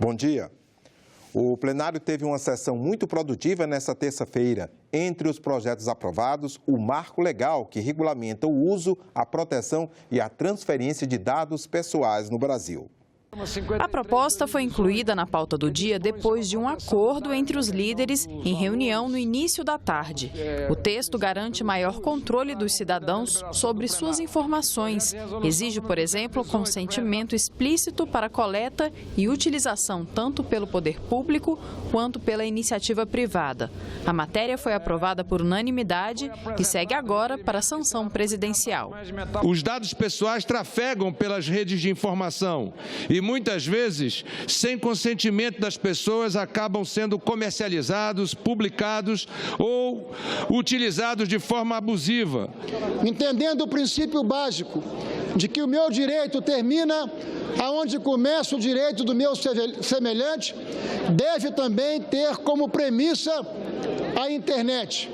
Bom dia. O plenário teve uma sessão muito produtiva nesta terça-feira. Entre os projetos aprovados, o marco legal que regulamenta o uso, a proteção e a transferência de dados pessoais no Brasil. A proposta foi incluída na pauta do dia depois de um acordo entre os líderes em reunião no início da tarde. O texto garante maior controle dos cidadãos sobre suas informações. Exige, por exemplo, consentimento explícito para coleta e utilização tanto pelo poder público quanto pela iniciativa privada. A matéria foi aprovada por unanimidade e segue agora para a sanção presidencial. Os dados pessoais trafegam pelas redes de informação e muitas vezes, sem consentimento das pessoas, acabam sendo comercializados, publicados ou utilizados de forma abusiva. Entendendo o princípio básico de que o meu direito termina aonde começa o direito do meu semelhante, deve também ter como premissa a internet.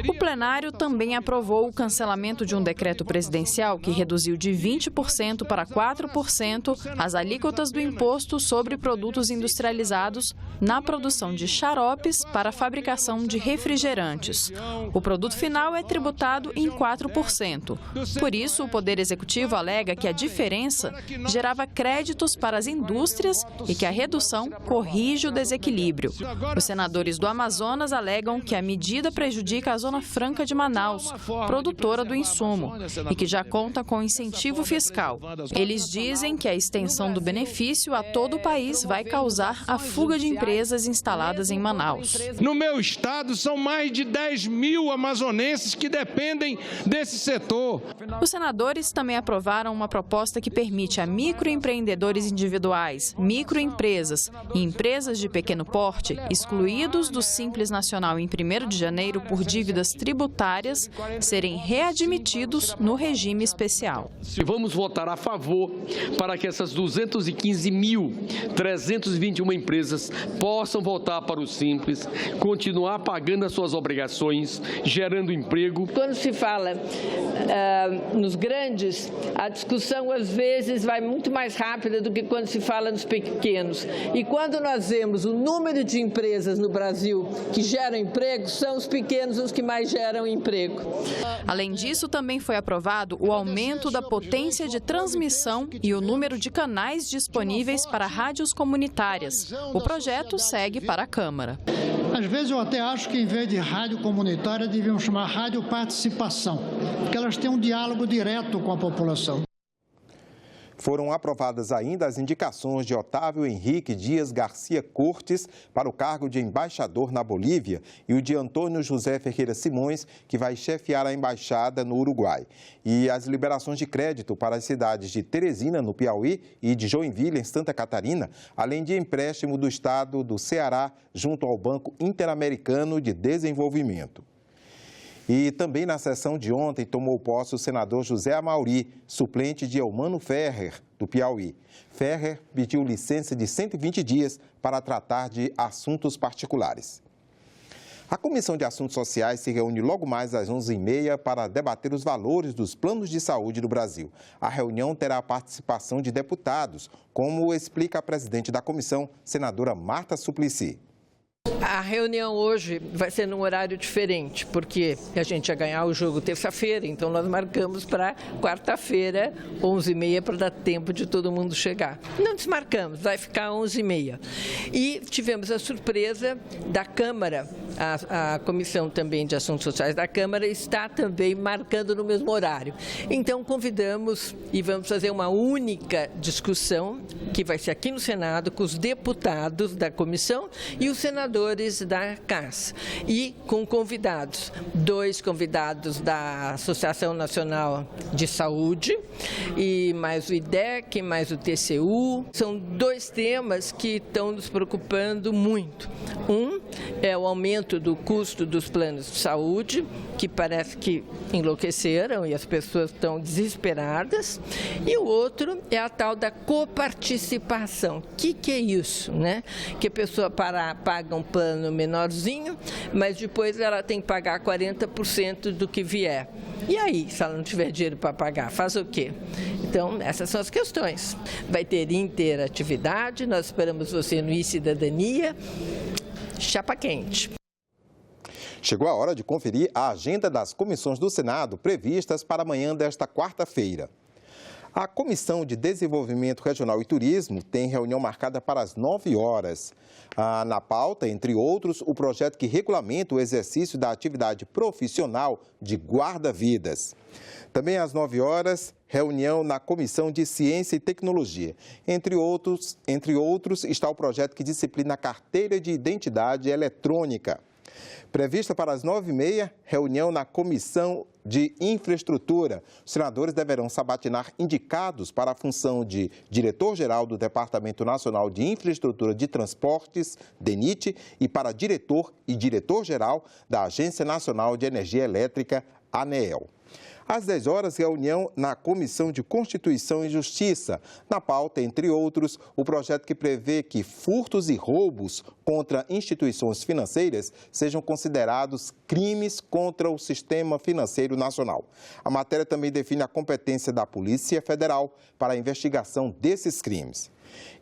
O plenário também aprovou o cancelamento de um decreto presidencial que reduziu de 20% para 4% as alíquotas do imposto sobre produtos industrializados na produção de xaropes para a fabricação de refrigerantes. O produto final é tributado em 4%. Por isso, o Poder Executivo alega que a diferença gerava créditos para as indústrias e que a redução corrige o desequilíbrio. Os senadores do Amazonas alegam que a medida prejudica a Zona Franca de Manaus, produtora do insumo, e que já conta com incentivo fiscal. Eles dizem que a extensão do benefício a todo o país vai causar a fuga de empresas instaladas em Manaus. No meu estado, são mais de 10 mil amazonenses que dependem desse setor. Os senadores também aprovaram uma proposta que permite a microempreendedores individuais, microempresas e empresas de pequeno porte, excluídos do Simples Nacional em 1º de janeiro por dívidas tributárias, serem readmitidos no regime especial. Vamos votar a favor para que essas 215.321 empresas possam voltar para o Simples, continuar pagando as suas obrigações, gerando emprego. Quando se fala nos grandes, a discussão às vezes vai muito mais rápida do que quando se fala nos pequenos. E quando nós vemos o número de empresas no Brasil que geram emprego, são os pequenos os que mais geram emprego. Além disso, também foi aprovado o aumento da potência de transmissão e o número de canais disponíveis para rádios comunitárias. O projeto segue para a Câmara. Às vezes eu até acho que em vez de rádio comunitária deviam chamar rádio participação, porque elas têm um diálogo direto com a população. Foram aprovadas ainda as indicações de Otávio Henrique Dias Garcia Cortes para o cargo de embaixador na Bolívia e o de Antônio José Ferreira Simões, que vai chefiar a embaixada no Uruguai. E as liberações de crédito para as cidades de Teresina, no Piauí, e de Joinville, em Santa Catarina, além de empréstimo do estado do Ceará junto ao Banco Interamericano de Desenvolvimento. E também na sessão de ontem tomou posse o senador José Amauri, suplente de Eumano Ferrer, do Piauí. Ferrer pediu licença de 120 dias para tratar de assuntos particulares. A Comissão de Assuntos Sociais se reúne logo mais às 11h30 para debater os valores dos planos de saúde do Brasil. A reunião terá a participação de deputados, como explica a presidente da comissão, senadora Marta Suplicy. A reunião hoje vai ser num horário diferente, porque a gente ia ganhar o jogo terça-feira, então nós marcamos para quarta-feira, 11h30, para dar tempo de todo mundo chegar. Não desmarcamos, vai ficar 11h30. E tivemos a surpresa da Câmara, a Comissão também de Assuntos Sociais da Câmara está também marcando no mesmo horário. Então convidamos e vamos fazer uma única discussão, que vai ser aqui no Senado, com os deputados da comissão e os senadores da CAS. E com convidados, 2 convidados da Associação Nacional de Saúde, e mais o IDEC, mais o TCU. São 2 temas que estão nos preocupando muito. Um, é o aumento do custo dos planos de saúde, que parece que enlouqueceram e as pessoas estão desesperadas. E o outro é a tal da coparticipação. O que é isso, né? Que a pessoa paga um plano menorzinho, mas depois ela tem que pagar 40% do que vier. E aí, se ela não tiver dinheiro para pagar, faz o quê? Então, essas são as questões. Vai ter interatividade, nós esperamos você no iCidadania. Chapa quente. Chegou a hora de conferir a agenda das comissões do Senado previstas para amanhã desta quarta-feira. A Comissão de Desenvolvimento Regional e Turismo tem reunião marcada para as 9 horas. Na pauta, entre outros, o projeto que regulamenta o exercício da atividade profissional de guarda-vidas. Também às 9 horas, reunião na Comissão de Ciência e Tecnologia. Entre outros, está o projeto que disciplina a carteira de identidade eletrônica. Prevista para as 9h30, reunião na Comissão de Infraestrutura. Os senadores deverão sabatinar indicados para a função de diretor-geral do Departamento Nacional de Infraestrutura de Transportes, DENIT, e para diretor e diretor-geral da Agência Nacional de Energia Elétrica, ANEEL. Às 10 horas, reunião na Comissão de Constituição e Justiça. Na pauta, entre outros, o projeto que prevê que furtos e roubos contra instituições financeiras sejam considerados crimes contra o sistema financeiro nacional. A matéria também define a competência da Polícia Federal para a investigação desses crimes.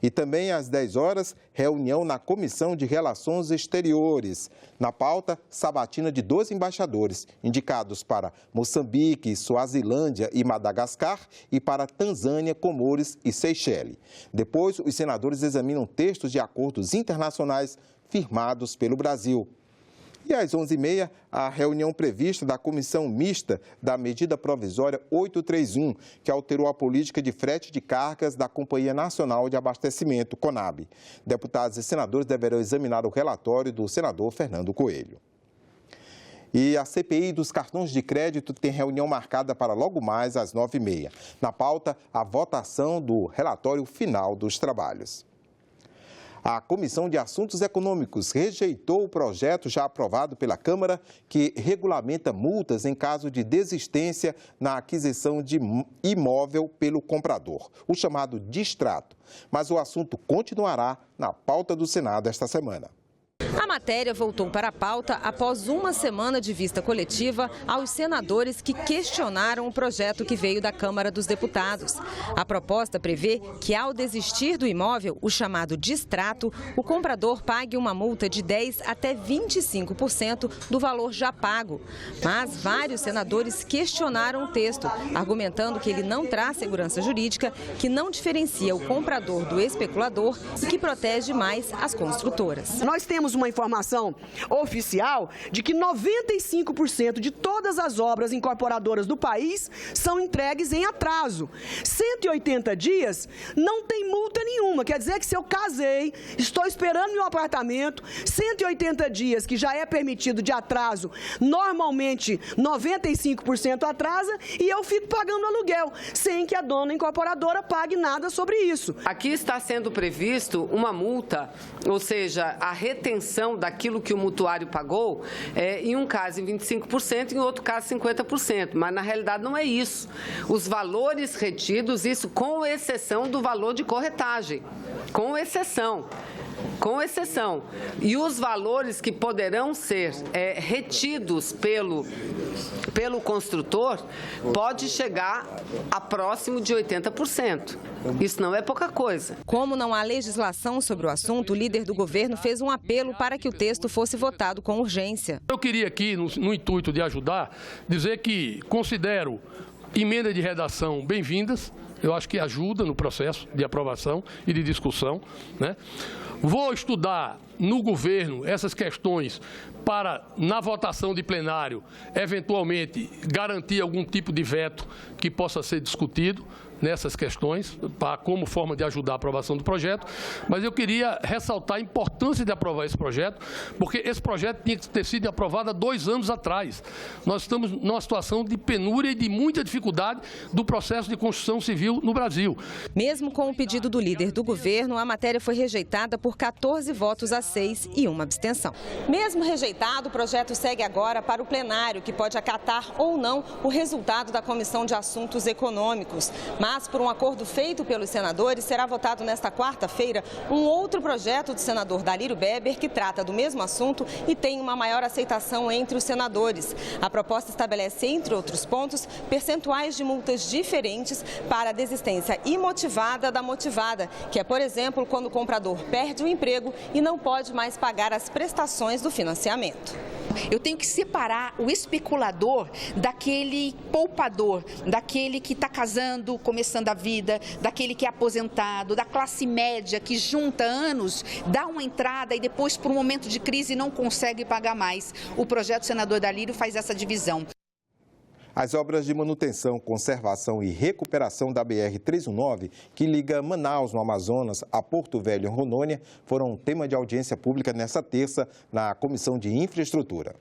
E também às 10 horas, reunião na Comissão de Relações Exteriores. Na pauta, sabatina de 2 embaixadores, indicados para Moçambique, Suazilândia e Madagascar e para Tanzânia, Comores e Seychelles. Depois, os senadores examinam textos de acordos internacionais firmados pelo Brasil. E às 11h30, a reunião prevista da Comissão Mista da Medida Provisória 831, que alterou a política de frete de cargas da Companhia Nacional de Abastecimento, CONAB. Deputados e senadores deverão examinar o relatório do senador Fernando Coelho. E a CPI dos cartões de crédito tem reunião marcada para logo mais às 9h30. Na pauta, a votação do relatório final dos trabalhos. A Comissão de Assuntos Econômicos rejeitou o projeto já aprovado pela Câmara que regulamenta multas em caso de desistência na aquisição de imóvel pelo comprador, o chamado distrato. Mas o assunto continuará na pauta do Senado esta semana. A matéria voltou para a pauta após uma semana de vista coletiva aos senadores que questionaram o projeto que veio da Câmara dos Deputados. A proposta prevê que, ao desistir do imóvel, o chamado distrato, o comprador pague uma multa de 10% até 25% do valor já pago. Mas vários senadores questionaram o texto, argumentando que ele não traz segurança jurídica, que não diferencia o comprador do especulador e que protege mais as construtoras. Nós temos uma informação oficial de que 95% de todas as obras incorporadoras do país são entregues em atraso. 180 dias não tem multa nenhuma, quer dizer que se eu casei, estou esperando meu apartamento, 180 dias que já é permitido de atraso, normalmente 95% atrasa e eu fico pagando aluguel, sem que a dona incorporadora pague nada sobre isso. Aqui está sendo previsto uma multa, ou seja, a retenção daquilo que o mutuário pagou, em um caso em 25%, em outro caso 50%, mas na realidade não é isso. Os valores retidos, isso com exceção do valor de corretagem, com exceção. E os valores que poderão ser retidos pelo construtor pode chegar a próximo de 80%. Isso não é pouca coisa. Como não há legislação sobre o assunto, o líder do governo fez um apelo para que o texto fosse votado com urgência. Eu queria aqui, no intuito de ajudar, dizer que considero emenda de redação bem-vindas. Eu acho que ajuda no processo de aprovação e de discussão, né? Vou estudar no governo essas questões para, na votação de plenário, eventualmente garantir algum tipo de veto que possa ser discutido nessas questões, como forma de ajudar a aprovação do projeto, mas eu queria ressaltar a importância de aprovar esse projeto, porque esse projeto tinha que ter sido aprovado há 2 anos atrás. Nós estamos numa situação de penúria e de muita dificuldade do processo de construção civil no Brasil. Mesmo com o pedido do líder do governo, a matéria foi rejeitada por 14 votos a 6 e uma abstenção. Mesmo rejeitado, o projeto segue agora para o plenário, que pode acatar ou não o resultado da Comissão de Assuntos Econômicos. Mas, por um acordo feito pelos senadores, será votado nesta quarta-feira um outro projeto do senador Dalírio Beber, que trata do mesmo assunto e tem uma maior aceitação entre os senadores. A proposta estabelece, entre outros pontos, percentuais de multas diferentes para a desistência imotivada da motivada, que é, por exemplo, quando o comprador perde o emprego e não pode mais pagar as prestações do financiamento. Eu tenho que separar o especulador daquele poupador, daquele que está casando, começando a vida, daquele que é aposentado, da classe média que junta anos, dá uma entrada e depois, por um momento de crise, não consegue pagar mais. O projeto do senador Dalírio faz essa divisão. As obras de manutenção, conservação e recuperação da BR-319, que liga Manaus, no Amazonas, a Porto Velho, em Rondônia, foram tema de audiência pública nesta terça na Comissão de Infraestrutura.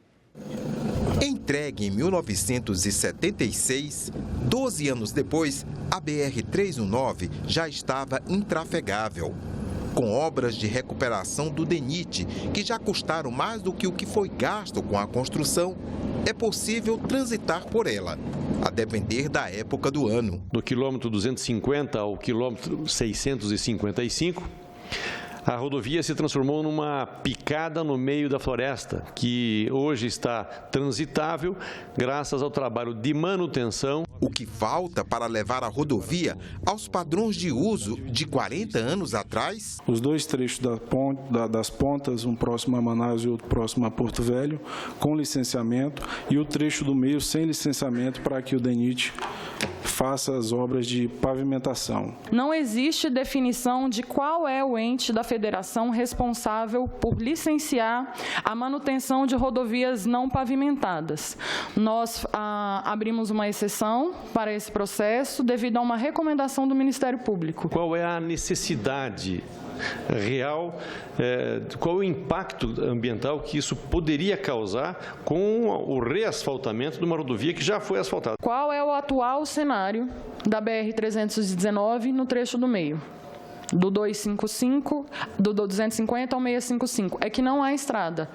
Entregue em 1976, 12 anos depois, a BR-319 já estava intrafegável. Com obras de recuperação do DENIT, que já custaram mais do que o que foi gasto com a construção, é possível transitar por ela, a depender da época do ano. Do quilômetro 250 ao quilômetro 655, a rodovia se transformou numa picada no meio da floresta, que hoje está transitável graças ao trabalho de manutenção. O que falta para levar a rodovia aos padrões de uso de 40 anos atrás? Os dois trechos das pontas, um próximo a Manaus e outro próximo a Porto Velho, com licenciamento, e o trecho do meio sem licenciamento para que o DENIT faça as obras de pavimentação. Não existe definição de qual é o ente da federação responsável por licenciar a manutenção de rodovias não pavimentadas. Nós abrimos uma exceção para esse processo devido a uma recomendação do Ministério Público. Qual é a necessidade real, qual é o impacto ambiental que isso poderia causar com o reasfaltamento de uma rodovia que já foi asfaltada? Qual é o atual cenário da BR-319 no trecho do meio? Do 255, do 250 ao 655, é que não há estrada.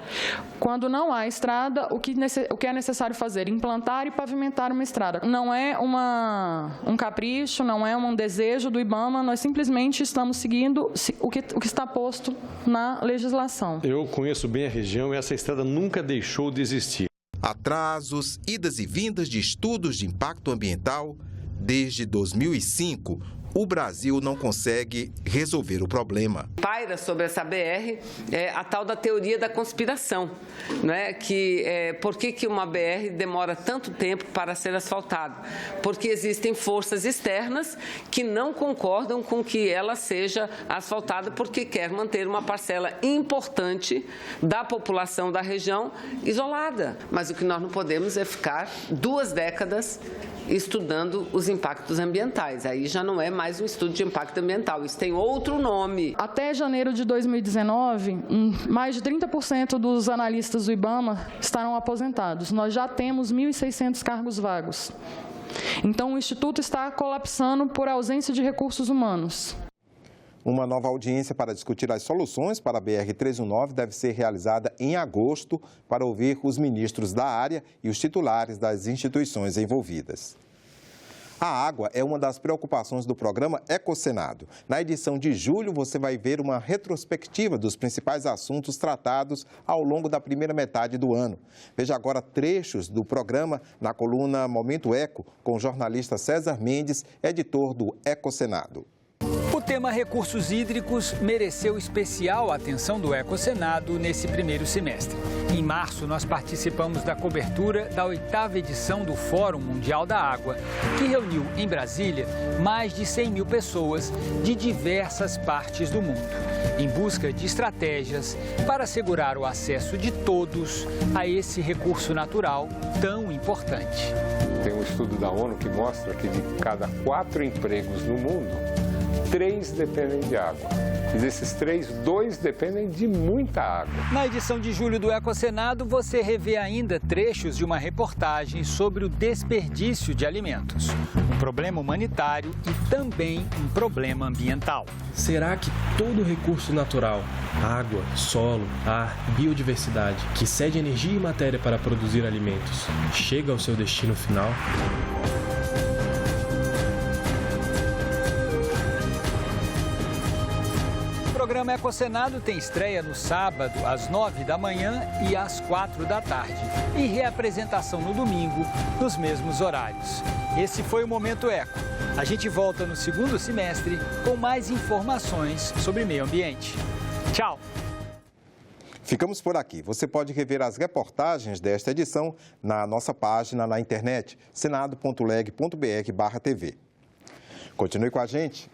Quando não há estrada, o que é necessário fazer? Implantar e pavimentar uma estrada. Não é um capricho, não é um desejo do IBAMA, nós simplesmente estamos seguindo o que está posto na legislação. Eu conheço bem a região e essa estrada nunca deixou de existir. Atrasos, idas e vindas de estudos de impacto ambiental, desde 2005, o Brasil não consegue resolver o problema. Paira sobre essa BR a tal da teoria da conspiração, né? Por que uma BR demora tanto tempo para ser asfaltada? Porque existem forças externas que não concordam com que ela seja asfaltada porque quer manter uma parcela importante da população da região isolada. Mas o que nós não podemos é ficar 2 décadas estudando os impactos ambientais. Aí já não é mais um estudo de impacto ambiental, isso tem outro nome. Até janeiro de 2019, mais de 30% dos analistas do IBAMA estarão aposentados. Nós já temos 1.600 cargos vagos. Então, o Instituto está colapsando por ausência de recursos humanos. Uma nova audiência para discutir as soluções para a BR-319 deve ser realizada em agosto para ouvir os ministros da área e os titulares das instituições envolvidas. A água é uma das preocupações do programa Ecosenado. Na edição de julho, você vai ver uma retrospectiva dos principais assuntos tratados ao longo da primeira metade do ano. Veja agora trechos do programa na coluna Momento Eco, com o jornalista César Mendes, editor do Ecosenado. O tema recursos hídricos mereceu especial atenção do Ecosenado nesse primeiro semestre. Em março, nós participamos da cobertura da 8ª edição do Fórum Mundial da Água, que reuniu em Brasília mais de 100 mil pessoas de diversas partes do mundo, em busca de estratégias para assegurar o acesso de todos a esse recurso natural tão importante. Tem um estudo da ONU que mostra que de cada 4 empregos no mundo, 3 dependem de água. E desses 3, 2 dependem de muita água. Na edição de julho do Ecosenado, você revê ainda trechos de uma reportagem sobre o desperdício de alimentos. Um problema humanitário e também um problema ambiental. Será que todo recurso natural, água, solo, ar, biodiversidade, que cede energia e matéria para produzir alimentos, chega ao seu destino final? O programa Ecosenado tem estreia no sábado, às 9 da manhã e às 4 da tarde. E reapresentação no domingo, nos mesmos horários. Esse foi o Momento Eco. A gente volta no segundo semestre com mais informações sobre meio ambiente. Tchau! Ficamos por aqui. Você pode rever as reportagens desta edição na nossa página na internet, senado.leg.br/tv. Continue com a gente.